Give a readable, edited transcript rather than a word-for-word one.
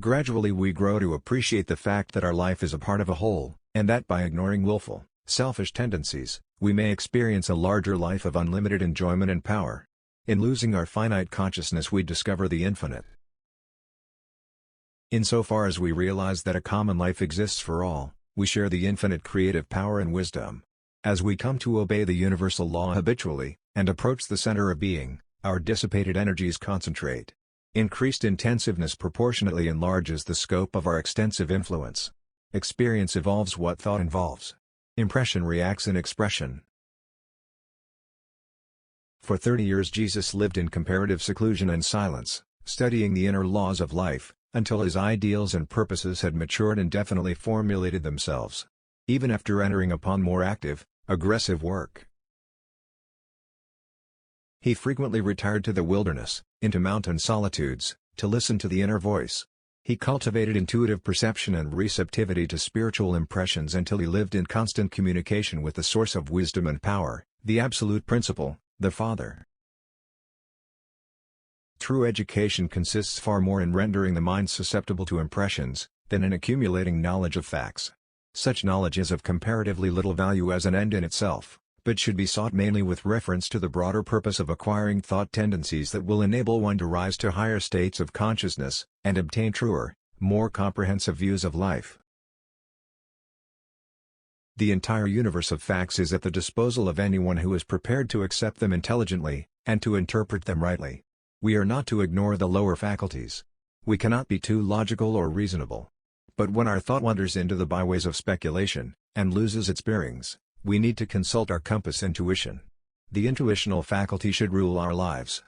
Gradually we grow to appreciate the fact that our life is a part of a whole, and that by ignoring willful, selfish tendencies, we may experience a larger life of unlimited enjoyment and power. In losing our finite consciousness we discover the infinite. Insofar as we realize that a common life exists for all, we share the infinite creative power and wisdom. As we come to obey the universal law habitually, and approach the center of being, our dissipated energies concentrate. Increased intensiveness proportionately enlarges the scope of our extensive influence. Experience evolves what thought involves. Impression reacts in expression. For 30 years Jesus lived in comparative seclusion and silence, studying the inner laws of life, until his ideals and purposes had matured and definitely formulated themselves. Even after entering upon more active, aggressive work, he frequently retired to the wilderness, into mountain solitudes, to listen to the inner voice. He cultivated intuitive perception and receptivity to spiritual impressions until he lived in constant communication with the source of wisdom and power, the absolute principle, the Father. True education consists far more in rendering the mind susceptible to impressions, than in accumulating knowledge of facts. Such knowledge is of comparatively little value as an end in itself, but should be sought mainly with reference to the broader purpose of acquiring thought tendencies that will enable one to rise to higher states of consciousness, and obtain truer, more comprehensive views of life. The entire universe of facts is at the disposal of anyone who is prepared to accept them intelligently, and to interpret them rightly. We are not to ignore the lower faculties. We cannot be too logical or reasonable. But when our thought wanders into the byways of speculation, and loses its bearings, we need to consult our compass intuition. The intuitional faculty should rule our lives.